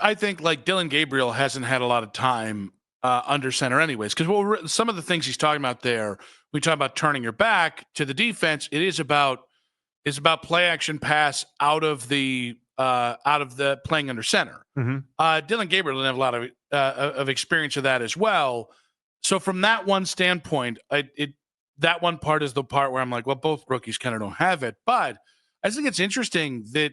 I think like Dylan Gabriel hasn't had a lot of time under center, anyways. Because some of the things he's talking about there, we talk about turning your back to the defense. It's about play action pass out of the playing under center. Dylan Gabriel didn't have a lot of experience of that as well. So from that one standpoint, that one part is the part where I'm like, well, both rookies kind of don't have it. But I think it's interesting that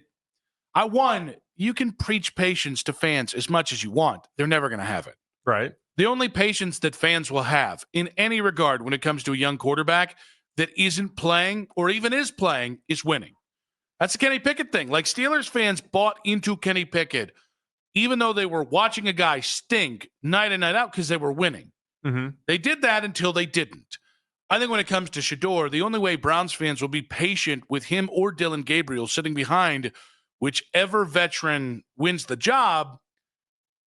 you can preach patience to fans as much as you want. They're never going to have it. Right. The only patience that fans will have in any regard when it comes to a young quarterback that isn't playing or even is playing is winning. That's the Kenny Pickett thing. Like Steelers fans bought into Kenny Pickett, even though they were watching a guy stink night in, night out because they were winning. They did that until they didn't. I think when it comes to Shedeur, the only way Browns fans will be patient with him or Dylan Gabriel sitting behind whichever veteran wins the job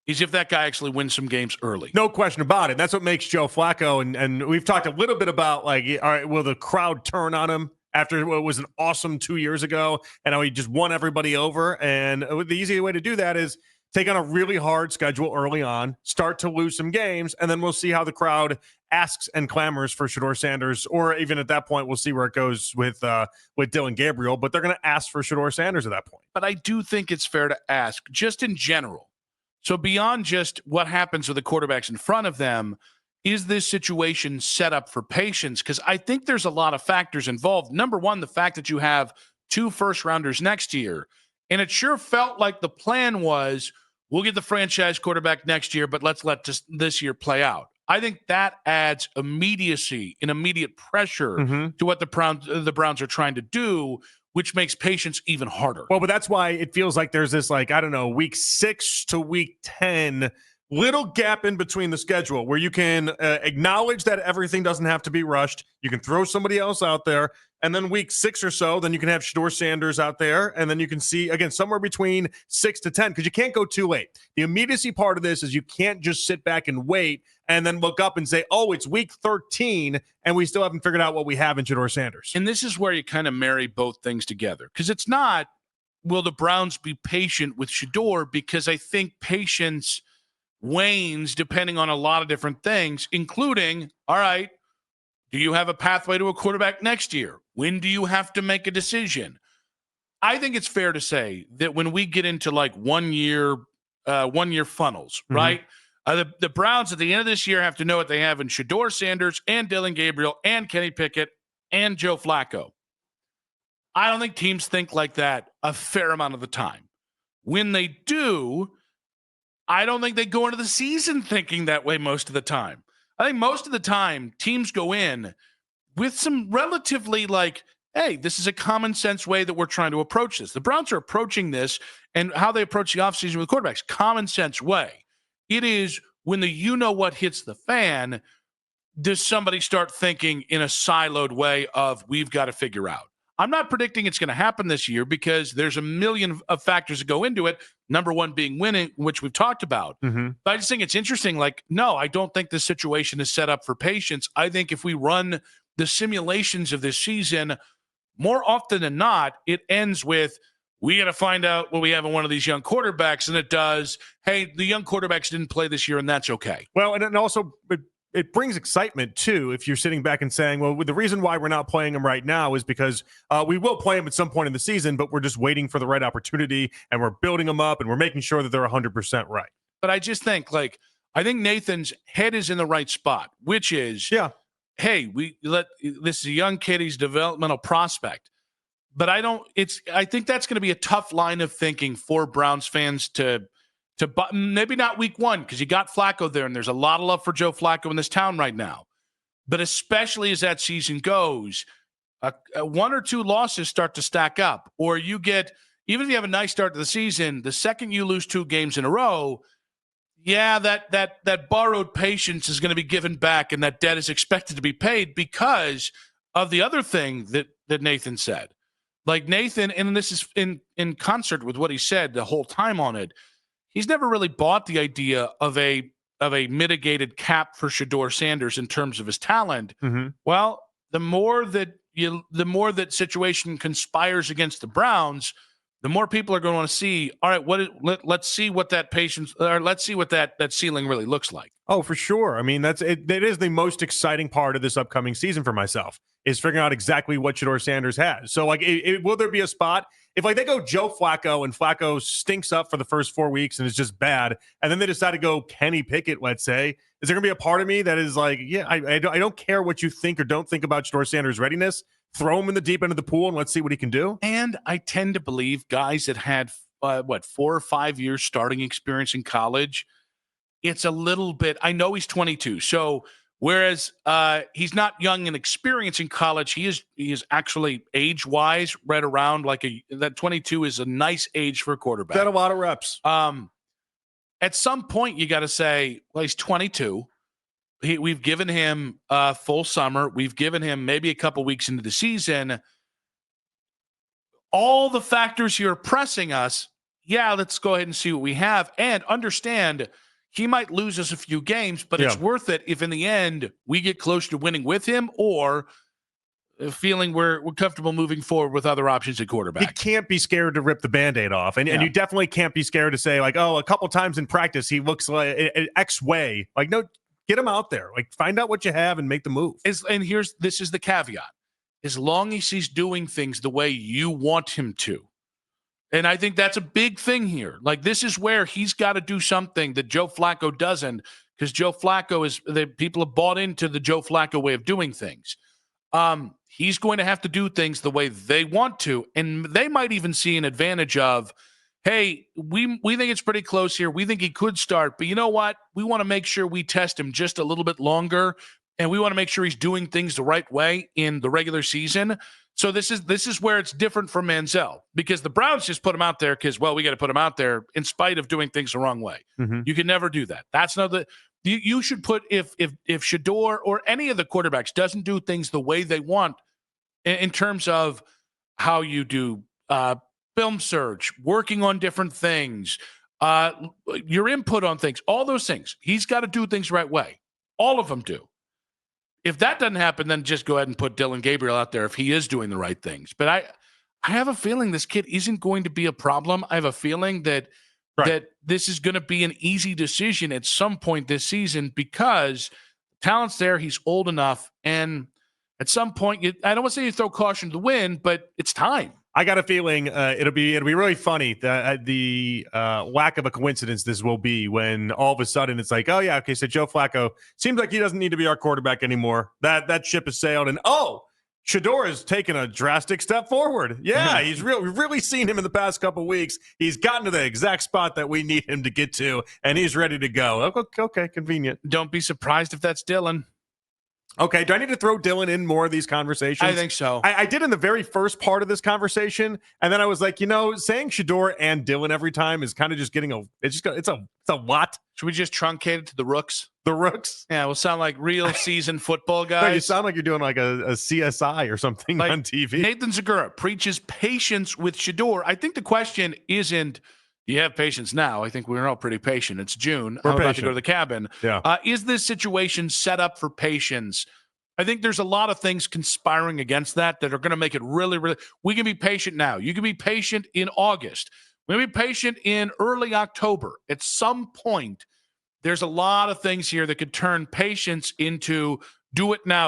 is if that guy actually wins some games early. No question about it. That's what makes Joe Flacco, and we've talked a little bit about, like, all right, will the crowd turn on him after what was an awesome 2 years ago and how he just won everybody over? And the easy way to do that is take on a really hard schedule early on, start to lose some games, and then we'll see how the crowd asks and clamors for Shedeur Sanders, or even at that point, we'll see where it goes with Dylan Gabriel, but they're going to ask for Shedeur Sanders at that point. But I do think it's fair to ask, just in general, so beyond just what happens with the quarterbacks in front of them, is this situation set up for patience? Because I think there's a lot of factors involved. Number one, the fact that you have 2 first-rounders next year, and it sure felt like the plan was, we'll get the franchise quarterback next year, but let's let this year play out. I think that adds immediacy and immediate pressure to what the Browns are trying to do, which makes patience even harder. Well, but that's why it feels like there's this, like, I don't know, week 6 to week 10 little gap in between the schedule where you can acknowledge that everything doesn't have to be rushed. You can throw somebody else out there. And then week 6 or so, then you can have Shedeur Sanders out there. And then you can see, again, somewhere between 6 to 10, because you can't go too late. The immediacy part of this is you can't just sit back and wait and then look up and say, oh, it's week 13, and we still haven't figured out what we have in Shedeur Sanders. And this is where you kind of marry both things together. Because it's not, will the Browns be patient with Shedeur? Because I think patience wanes depending on a lot of different things, including, all right, do you have a pathway to a quarterback next year? When do you have to make a decision? I think it's fair to say that when we get into like 1 year funnels, right? The Browns at the end of this year have to know what they have in Shedeur Sanders and Dylan Gabriel and Kenny Pickett and Joe Flacco. I don't think teams think like that a fair amount of the time. When they do, I don't think they go into the season thinking that way most of the time. I think most of the time teams go in with some relatively like, hey, this is a common sense way that we're trying to approach this. The Browns are approaching this and how they approach the offseason with quarterbacks, common sense way. It is when the you-know-what hits the fan, does somebody start thinking in a siloed way of we've got to figure out. I'm not predicting it's going to happen this year because there's a million of factors that go into it. Number one being winning, which we've talked about. But I just think it's interesting. Like, no, I don't think this situation is set up for patience. I think if we run the simulations of this season, more often than not, it ends with, we got to find out what we have in one of these young quarterbacks. And it does, hey, the young quarterbacks didn't play this year, and that's okay. Well, and also it brings excitement, too, if you're sitting back and saying, well, the reason why we're not playing him right now is because we will play him at some point in the season, but we're just waiting for the right opportunity, and we're building them up, and we're making sure that they're 100% right. But I just think, I think Nathan's head is in the right spot, which is, hey, this is a young kid, he's a developmental prospect. But I think that's going to be a tough line of thinking for Browns fans to maybe not week 1, because you got Flacco there, and there's a lot of love for Joe Flacco in this town right now. But especially as that season goes, 1 or 2 losses start to stack up, or you get, even if you have a nice start to the season, the second you lose 2 games in a row, that borrowed patience is going to be given back, and that debt is expected to be paid because of the other thing that Nathan said. Like Nathan, and this is in concert with what he said the whole time on it, he's never really bought the idea of a mitigated cap for Shedeur Sanders in terms of his talent. Well, the more that situation conspires against the Browns, the more people are going to want to see, all right, let's see what that patience, or let's see what that ceiling really looks like. Oh, for sure. I mean, that is the most exciting part of this upcoming season for myself, is figuring out exactly what Shedeur Sanders has. So, like, will there be a spot if, like, they go Joe Flacco and Flacco stinks up for the first 4 weeks and is just bad, and then they decide to go Kenny Pickett, let's say, is there going to be a part of me that is like, yeah, I don't care what you think or don't think about Shedeur Sanders' readiness. Throw him in the deep end of the pool and let's see what he can do. And I tend to believe guys that had 4 or 5 years starting experience in college, it's a little bit. I know he's 22, so whereas he's not young in experience in college, he is actually age wise right around like that 22 is a nice age for a quarterback. Got a lot of reps. At some point, you got to say, well, he's 22. We've given him full summer. We've given him maybe a couple weeks into the season. All the factors here are pressing us. Yeah, let's go ahead and see what we have and understand he might lose us a few games, but it's worth it if in the end we get close to winning with him or feeling we're comfortable moving forward with other options at quarterback. He can't be scared to rip the Band-Aid off. And you definitely can't be scared to say, like, oh, a couple times in practice he looks like an X way. Like, no, get him out there. Like, find out what you have and make the move. This is the caveat. As long as he's doing things the way you want him to. And I think that's a big thing here. Like, this is where he's got to do something that Joe Flacco doesn't, because Joe Flacco people have bought into the Joe Flacco way of doing things. He's going to have to do things the way they want to. And they might even see an advantage of, hey, we think it's pretty close here. We think he could start, but you know what? We want to make sure we test him just a little bit longer, and we want to make sure he's doing things the right way in the regular season. So this is where it's different from Manziel, because the Browns just put him out there because, well, we got to put him out there in spite of doing things the wrong way. Mm-hmm. You can never do that. That's not the you should put if Shedeur or any of the quarterbacks doesn't do things the way they want in terms of how you do film search, working on different things, your input on things, all those things. He's got to do things the right way. All of them do. If that doesn't happen, then just go ahead and put Dylan Gabriel out there if he is doing the right things. But I have a feeling this kid isn't going to be a problem. I have a feeling that this is going to be an easy decision at some point this season because talent's there. He's old enough. And at some point, I don't want to say you throw caution to the wind, but it's time. I got a feeling it'll be really funny the lack of a coincidence this will be when all of a sudden it's like, oh yeah, okay, so Joe Flacco seems like he doesn't need to be our quarterback anymore. That ship has sailed, and Shedeur has taken a drastic step forward. Yeah, we've really seen him in the past couple weeks. He's gotten to the exact spot that we need him to get to, and he's ready to go. Okay, convenient. Don't be surprised if that's Dylan. Okay, do I need to throw Dylan in more of these conversations? I think so. I did in the very first part of this conversation, and then I was like, saying Shedeur and Dylan every time is kind of just getting it's a lot. Should we just truncate it to the Rooks? The Rooks? Yeah, we'll sound like real seasoned football guys. No, you sound like you're doing like a CSI or something like on TV. Nathan Segura preaches patience with Shedeur. I think the question isn't, do you have patience now? I think we're all pretty patient. It's June. I'm about to go to the cabin. Yeah. Is this situation set up for patience? I think there's a lot of things conspiring against that are going to make it really, really. We can be patient now. You can be patient in August. We can be patient in early October. At some point, there's a lot of things here that could turn patience into do it now.